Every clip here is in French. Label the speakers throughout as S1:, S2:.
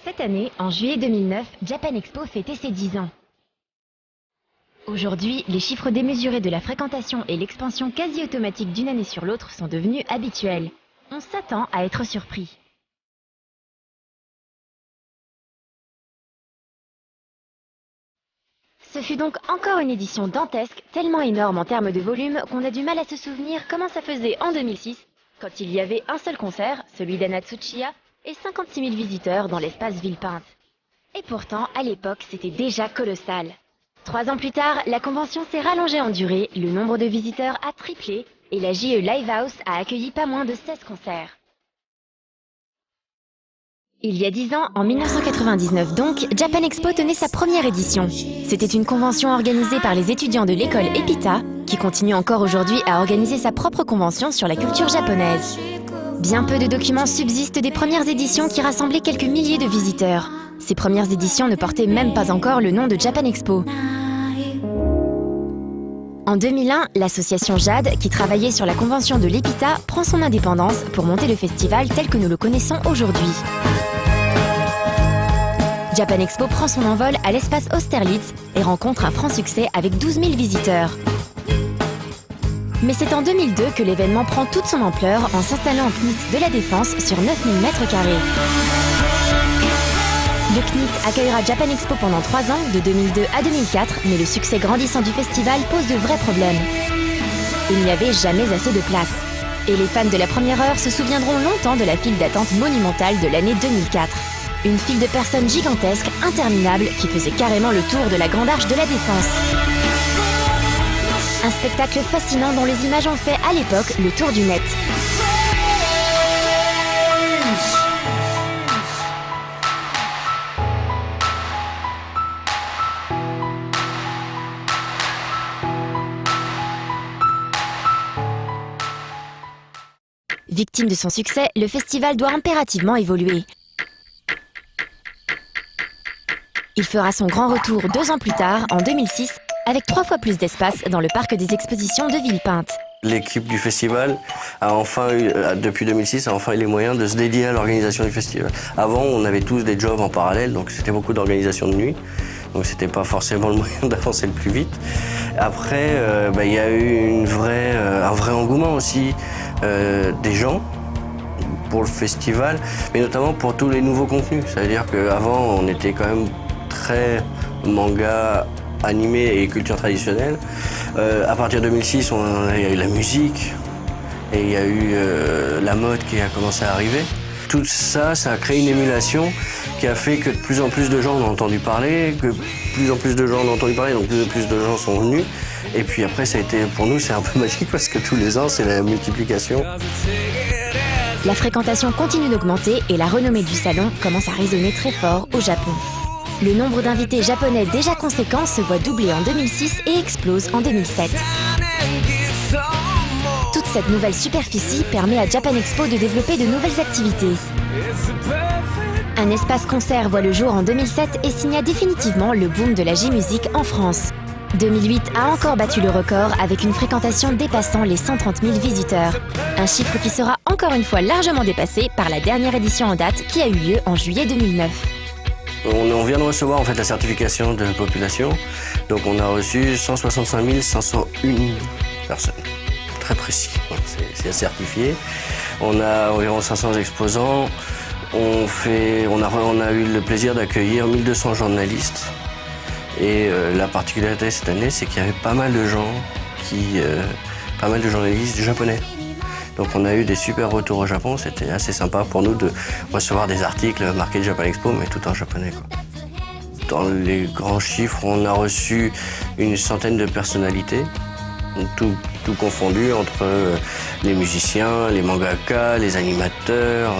S1: Cette année, en juillet 2009, Japan Expo fêtait ses 10 ans. Aujourd'hui, les chiffres démesurés de la fréquentation et l'expansion quasi automatique d'une année sur l'autre sont devenus habituels. On s'attend à être surpris. Ce fut donc encore une édition dantesque, tellement énorme en termes de volume qu'on a du mal à se souvenir comment ça faisait en 2006, quand il y avait un seul concert, celui d'Anatsuchiya, et 56 000 visiteurs dans l'espace Villepinte. Et pourtant, à l'époque, c'était déjà colossal. 3 ans plus tard, la convention s'est rallongée en durée, le nombre de visiteurs a triplé, et la JE Livehouse a accueilli pas moins de 16 concerts. Il y a 10 ans, en 1999 donc, Japan Expo tenait sa première édition. C'était une convention organisée par les étudiants de l'école EPITA, qui continue encore aujourd'hui à organiser sa propre convention sur la culture japonaise. Bien peu de documents subsistent des premières éditions qui rassemblaient quelques milliers de visiteurs. Ces premières éditions ne portaient même pas encore le nom de Japan Expo. En 2001, l'association JAD, qui travaillait sur la convention de l'EPITA, prend son indépendance pour monter le festival tel que nous le connaissons aujourd'hui. Japan Expo prend son envol à l'espace Austerlitz et rencontre un franc succès avec 12 000 visiteurs. Mais c'est en 2002 que l'événement prend toute son ampleur en s'installant au CNIT de la Défense sur 9 000 m². Le CNIT accueillera Japan Expo pendant 3 ans, de 2002 à 2004, mais le succès grandissant du festival pose de vrais problèmes. Il n'y avait jamais assez de place. Et les fans de la première heure se souviendront longtemps de la file d'attente monumentale de l'année 2004. Une file de personnes gigantesques, interminable, qui faisait carrément le tour de la Grande Arche de la Défense. Un spectacle fascinant dont les images ont fait à l'époque le tour du net. Victime de son succès, le festival doit impérativement évoluer. Il fera son grand retour 2 ans plus tard, en 2006, avec 3 fois plus d'espace dans le parc des expositions de Villepinte.
S2: L'équipe du festival a enfin eu, depuis 2006, a enfin eu les moyens de se dédier à l'organisation du festival. Avant, on avait tous des jobs en parallèle, donc c'était beaucoup d'organisation de nuit. Donc c'était pas forcément le moyen d'avancer le plus vite. Après, y a eu un vrai engouement aussi des gens pour le festival, mais notamment pour tous les nouveaux contenus. C'est-à-dire qu'avant, on était quand même très manga, animé et culture traditionnelle. À partir de 2006, il y a eu la musique et il y a eu la mode qui a commencé à arriver. Tout ça, ça a créé une émulation qui a fait que de plus en plus de gens en ont entendu parler, que de plus en plus de gens en ont entendu parler, donc plus en plus de gens sont venus. Et puis après, ça a été, pour nous, c'est un peu magique parce que tous les ans, c'est la multiplication.
S1: La fréquentation continue d'augmenter et la renommée du salon commence à résonner très fort au Japon. Le nombre d'invités japonais déjà conséquent se voit doubler en 2006 et explose en 2007. Toute cette nouvelle superficie permet à Japan Expo de développer de nouvelles activités. Un espace concert voit le jour en 2007 et signa définitivement le boom de la J-Music en France. 2008 a encore battu le record avec une fréquentation dépassant les 130 000 visiteurs. Un chiffre qui sera encore une fois largement dépassé par la dernière édition en date qui a eu lieu en juillet 2009.
S2: On vient de recevoir en fait la certification de population, donc on a reçu 165 501 personnes. Très précis, c'est certifié. On a environ 500 exposants. On a eu le plaisir d'accueillir 1200 journalistes. Et la particularité cette année, c'est qu'il y avait pas mal de gens pas mal de journalistes japonais. Donc on a eu des super retours au Japon, c'était assez sympa pour nous de recevoir des articles marqués Japan Expo, mais tout en japonais, quoi. Dans les grands chiffres, on a reçu une centaine de personnalités, tout confondu entre les musiciens, les mangaka, les animateurs.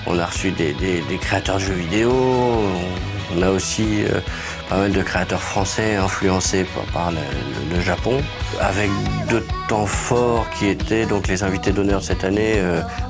S2: On a reçu des créateurs de jeux vidéo, on a aussi pas mal de créateurs français influencés par le Japon, avec deux temps forts qui étaient donc les invités d'honneur cette année,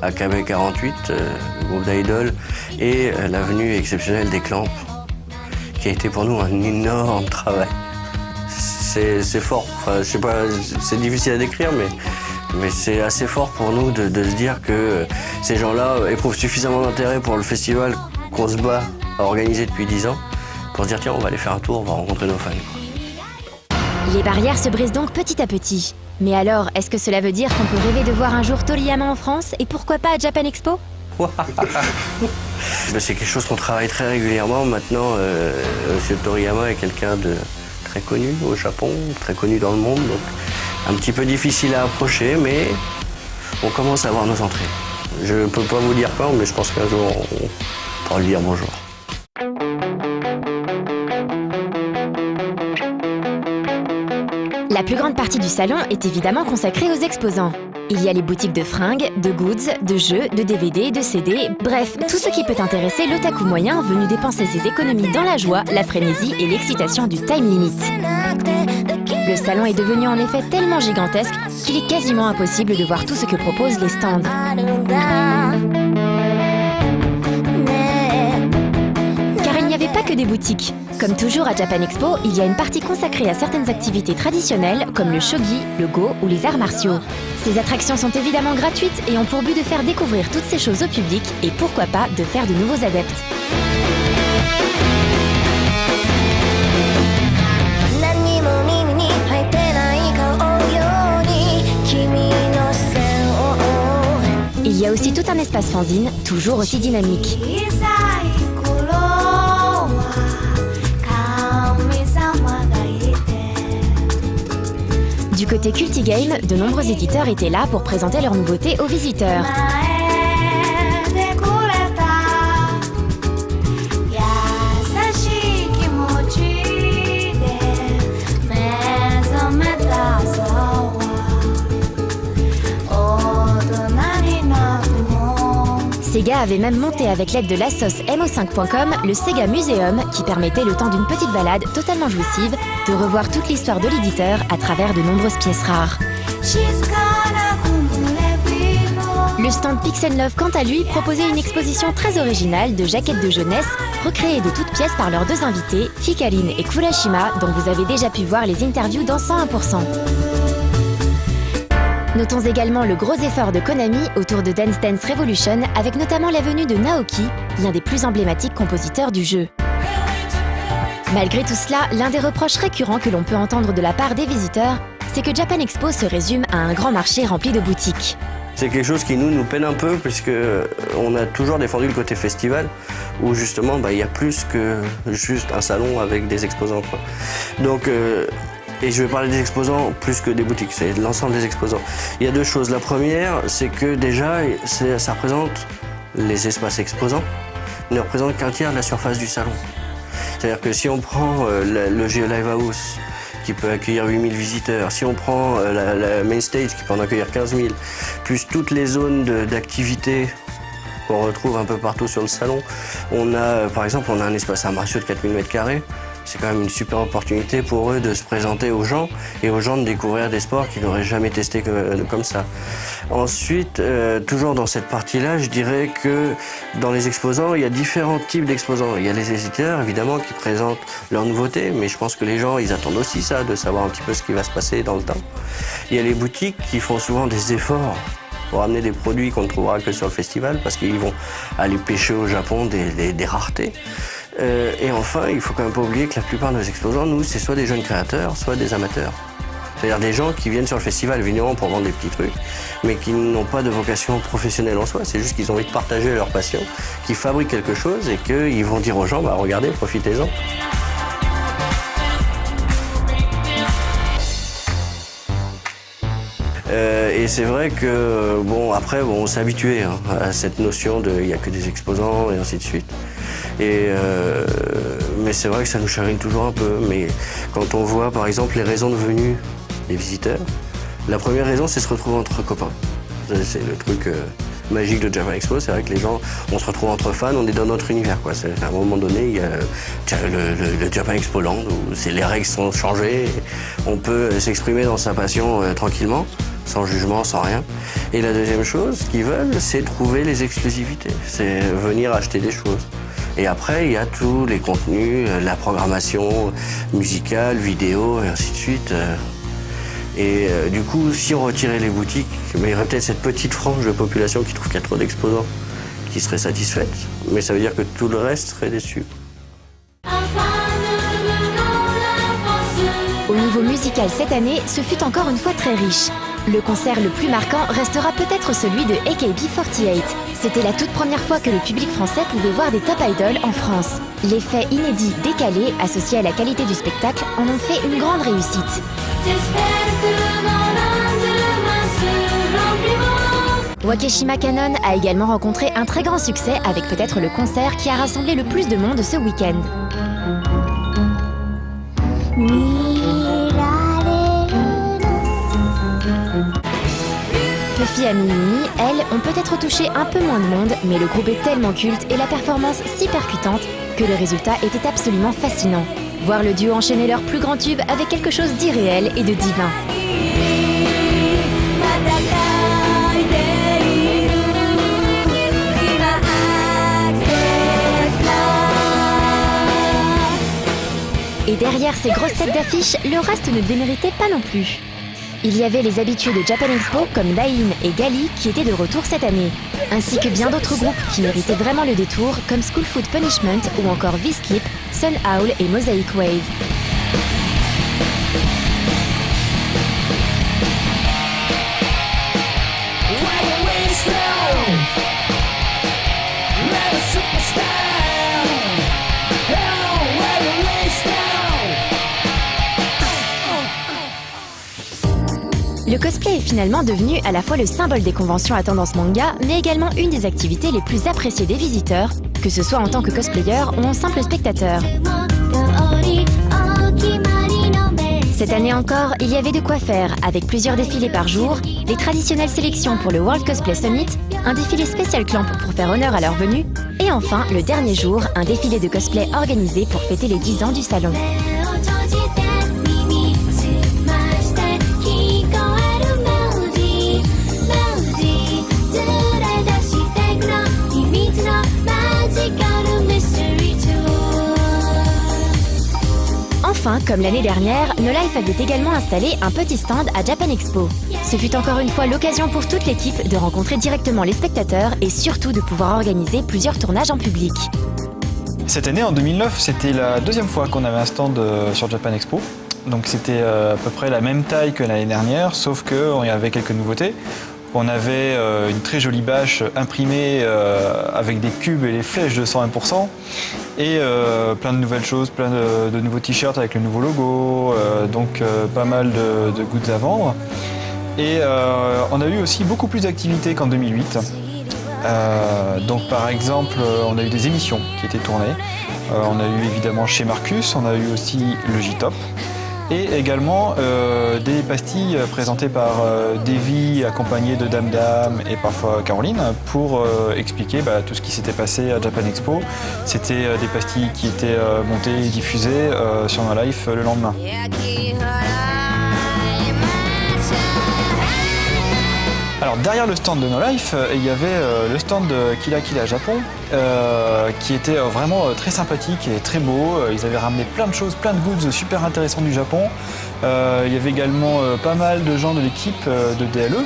S2: AKB 48, le groupe d'Idol, et la venue exceptionnelle des Clamps, qui a été pour nous un énorme travail. C'est fort, enfin, je sais pas, c'est difficile à décrire, mais c'est assez fort pour nous de se dire que ces gens-là éprouvent suffisamment d'intérêt pour le festival qu'on se bat organisé depuis 10 ans pour se dire tiens, on va aller faire un tour, on va rencontrer nos fans, quoi.
S1: Les barrières se brisent donc petit à petit. Mais alors, est-ce que cela veut dire qu'on peut rêver de voir un jour Toriyama en France et pourquoi pas à Japan Expo?
S2: C'est quelque chose qu'on travaille très régulièrement. Maintenant, M. Toriyama est quelqu'un de très connu au Japon, très connu dans le monde, donc un petit peu difficile à approcher, mais on commence à voir nos entrées. Je ne peux pas vous dire quand, mais je pense qu'un jour, on pourra lui dire bonjour.
S1: La plus grande partie du salon est évidemment consacrée aux exposants. Il y a les boutiques de fringues, de goods, de jeux, de DVD, de CD, bref, tout ce qui peut intéresser l'otaku moyen venu dépenser ses économies dans la joie, la frénésie et l'excitation du time limit. Le salon est devenu en effet tellement gigantesque qu'il est quasiment impossible de voir tout ce que proposent les stands. Car il n'y avait pas que des boutiques. Comme toujours à Japan Expo, il y a une partie consacrée à certaines activités traditionnelles comme le shogi, le go ou les arts martiaux. Ces attractions sont évidemment gratuites et ont pour but de faire découvrir toutes ces choses au public et pourquoi pas de faire de nouveaux adeptes. Il y a aussi tout un espace fanzine, toujours aussi dynamique. Du côté Cultigame, de nombreux éditeurs étaient là pour présenter leurs nouveautés aux visiteurs. Sega avait même monté avec l'aide de l'assos mo5.com le Sega Museum qui permettait le temps d'une petite balade totalement jouissive de revoir toute l'histoire de l'éditeur à travers de nombreuses pièces rares. Le stand Pixel Love quant à lui proposait une exposition très originale de jaquettes de jeunesse recréées de toutes pièces par leurs deux invités, Hikarin et Kurashima, dont vous avez déjà pu voir les interviews dans 101%. Notons également le gros effort de Konami autour de Dance Dance Revolution avec notamment la venue de Naoki, l'un des plus emblématiques compositeurs du jeu. Malgré tout cela, l'un des reproches récurrents que l'on peut entendre de la part des visiteurs, c'est que Japan Expo se résume à un grand marché rempli de boutiques.
S2: C'est quelque chose qui nous peine un peu puisque on a toujours défendu le côté festival où justement il y a plus que juste un salon avec des exposants, quoi. Donc et je vais parler des exposants plus que des boutiques, c'est l'ensemble des exposants. Il y a deux choses. La première, c'est que déjà, ça représente les espaces exposants, ne représente qu'un tiers de la surface du salon. C'est-à-dire que si on prend le GeoLive House, qui peut accueillir 8000 visiteurs, si on prend la Main Stage, qui peut en accueillir 15 000, plus toutes les zones d'activité qu'on retrouve un peu partout sur le salon, on a, par exemple, on a un espace à Martiaux de 4000 m². C'est quand même une super opportunité pour eux de se présenter aux gens et aux gens de découvrir des sports qu'ils n'auraient jamais testés comme ça. Ensuite, toujours dans cette partie-là, je dirais que dans les exposants, il y a différents types d'exposants. Il y a les éditeurs, évidemment, qui présentent leurs nouveautés, mais je pense que les gens, ils attendent aussi ça, de savoir un petit peu ce qui va se passer dans le temps. Il y a les boutiques qui font souvent des efforts pour amener des produits qu'on ne trouvera que sur le festival, parce qu'ils vont aller pêcher au Japon des raretés. Et enfin, il faut quand même pas oublier que la plupart de nos exposants, nous, c'est soit des jeunes créateurs, soit des amateurs. C'est-à-dire des gens qui viennent sur le festival évidemment pour vendre des petits trucs, mais qui n'ont pas de vocation professionnelle en soi. C'est juste qu'ils ont envie de partager leur passion, qu'ils fabriquent quelque chose et qu'ils vont dire aux gens, bah regardez, profitez-en. Et c'est vrai que, bon, après, on s'est habitué à cette notion de il n'y a que des exposants et ainsi de suite. Mais c'est vrai que ça nous chagrine toujours un peu. Mais quand on voit, par exemple, les raisons de venue des visiteurs, la première raison, c'est se retrouver entre copains. C'est le truc magique de Japan Expo. C'est vrai que les gens, on se retrouve entre fans, on est dans notre univers, quoi. À un moment donné, il y a le Japan Expo Land où les règles sont changées. On peut s'exprimer dans sa passion tranquillement, sans jugement, sans rien. Et la deuxième chose qu'ils veulent, c'est trouver les exclusivités. C'est venir acheter des choses. Et après, il y a tous les contenus, la programmation musicale, vidéo, et ainsi de suite. Du coup, si on retirait les boutiques, il y aurait peut-être cette petite frange de population qui trouve qu'il y a trop d'exposants qui serait satisfaite. mais ça veut dire que tout le reste serait déçu.
S1: Au niveau musical cette année, ce fut encore une fois très riche. Le concert le plus marquant restera peut-être celui de AKB48. C'était la toute première fois que le public français pouvait voir des top idols en France. Les faits inédits décalés, associés à la qualité du spectacle, en ont fait une grande réussite. Wakeshima Canon a également rencontré un très grand succès avec peut-être le concert qui a rassemblé le plus de monde ce week-end. Puffy et Mimi, elles, ont peut-être touché un peu moins de monde, mais le groupe est tellement culte et la performance si percutante que le résultat était absolument fascinant. Voir le duo enchaîner leur plus grand tube avec quelque chose d'irréel et de divin. Et derrière ces grosses têtes d'affiche, le reste ne déméritait pas non plus. Il y avait les habitués de Japan Expo comme Dain et Gali qui étaient de retour cette année, ainsi que bien d'autres groupes qui méritaient vraiment le détour comme School Food Punishment ou encore V-Skip, Sun Owl et Mosaic Wave. Le cosplay est finalement devenu à la fois le symbole des conventions à tendance manga, mais également une des activités les plus appréciées des visiteurs, que ce soit en tant que cosplayer ou en simple spectateur. Cette année encore, il y avait de quoi faire, avec plusieurs défilés par jour, les traditionnelles sélections pour le World Cosplay Summit, un défilé spécial Clamp pour faire honneur à leur venue, et enfin, le dernier jour, un défilé de cosplay organisé pour fêter les 10 ans du salon. Enfin, comme l'année dernière, No Life avait également installé un petit stand à Japan Expo. Ce fut encore une fois l'occasion pour toute l'équipe de rencontrer directement les spectateurs et surtout de pouvoir organiser plusieurs tournages en public.
S3: Cette année, en 2009, c'était la deuxième fois qu'on avait un stand sur Japan Expo. Donc c'était à peu près la même taille que l'année dernière, sauf qu'il y avait quelques nouveautés. On avait une très jolie bâche imprimée avec des cubes et les flèches de 101%. Et plein de nouvelles choses, plein de nouveaux t-shirts avec le nouveau logo, donc pas mal de goods à vendre. Et on a eu aussi beaucoup plus d'activités qu'en 2008. Donc par exemple, on a eu des émissions qui étaient tournées. On a eu évidemment chez Marcus, on a eu aussi le J-Top. Et également des pastilles présentées par Davy, accompagnées de Dame Dame et parfois Caroline, pour expliquer tout ce qui s'était passé à Japan Expo. C'était des pastilles qui étaient montées et diffusées sur No Life le lendemain. Alors derrière le stand de No Life, il y avait le stand de Kila Kila Japon, qui était vraiment très sympathique et très beau. Ils avaient ramené plein de choses, plein de goods super intéressants du Japon. Il y avait également pas mal de gens de l'équipe de DLE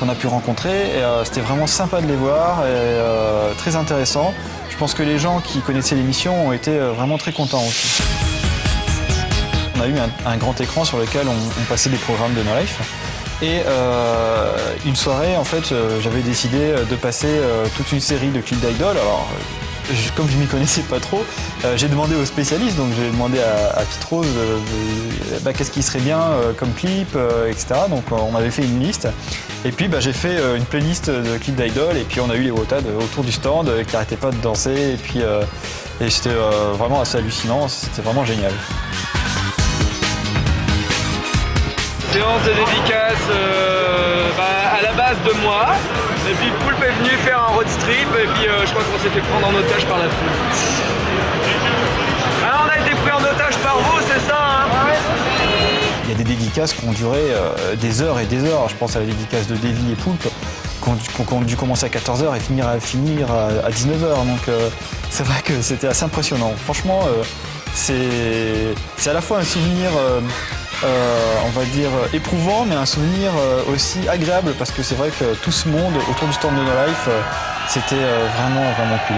S3: qu'on a pu rencontrer. C'était vraiment sympa de les voir et très intéressant. Je pense que les gens qui connaissaient l'émission ont été vraiment très contents aussi. On a eu un grand écran sur lequel on passait des programmes de No Life. Et une soirée, en fait, j'avais décidé de passer toute une série de clips d'idoles. Alors, comme je m'y connaissais pas trop, j'ai demandé aux spécialistes, donc j'ai demandé à Petite Rose qu'est-ce qui serait bien comme clip, etc. Donc on m'avait fait une liste. Et puis j'ai fait une playlist de clips d'idoles et puis on a eu les WOTAD autour du stand qui n'arrêtaient pas de danser. Et c'était vraiment assez hallucinant, c'était vraiment génial.
S4: Séance de dédicace à la base de moi, et puis Poulpe est venu faire un road trip, et puis je crois qu'on s'est fait prendre en otage par la foule. Alors on a été pris en otage par vous, c'est ça hein?
S3: Il y a des dédicaces qui ont duré des heures et des heures. Je pense à la dédicace de Davy et Poulpe, qui ont dû commencer à 14h et finir à 19h. Donc c'est vrai que c'était assez impressionnant. Franchement, c'est à la fois un souvenir on va dire éprouvant, mais un souvenir aussi agréable, parce que c'est vrai que tout ce monde autour du stand de No Life, c'était vraiment cool.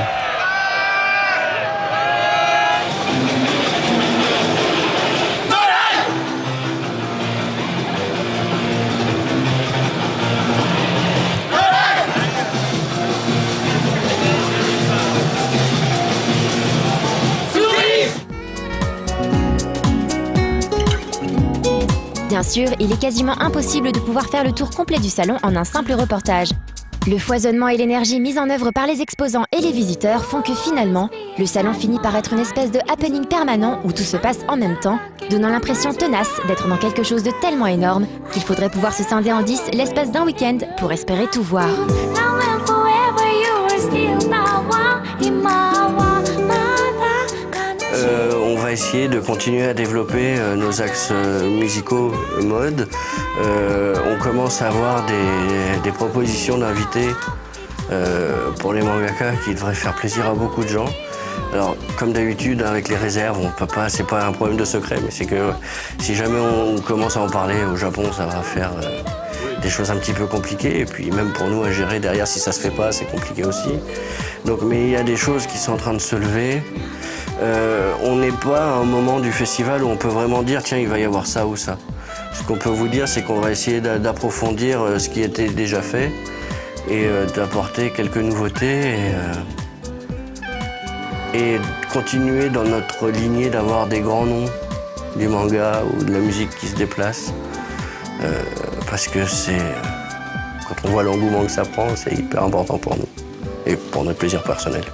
S1: Bien sûr, il est quasiment impossible de pouvoir faire le tour complet du salon en un simple reportage. Le foisonnement et l'énergie mise en œuvre par les exposants et les visiteurs font que finalement, le salon finit par être une espèce de happening permanent où tout se passe en même temps, donnant l'impression tenace d'être dans quelque chose de tellement énorme qu'il faudrait pouvoir se scinder en 10 l'espace d'un week-end pour espérer tout voir.
S2: On va essayer de continuer à développer nos axes musicaux mode. On commence à avoir des propositions d'invités pour les mangaka qui devraient faire plaisir à beaucoup de gens. Alors, comme d'habitude, avec les réserves, on peut pas, c'est pas un problème de secret, mais c'est que si jamais on commence à en parler au Japon, ça va faire des choses un petit peu compliquées. Et puis même pour nous à gérer derrière, si ça se fait pas, c'est compliqué aussi. Donc, mais il y a des choses qui sont en train de se lever. On n'est pas à un moment du festival où on peut vraiment dire tiens, il va y avoir ça ou ça. Ce qu'on peut vous dire, c'est qu'on va essayer d'approfondir ce qui était déjà fait et d'apporter quelques nouveautés et continuer dans notre lignée d'avoir des grands noms du manga ou de la musique qui se déplace. Parce que quand on voit l'engouement que ça prend, c'est hyper important pour nous et pour notre plaisir personnel.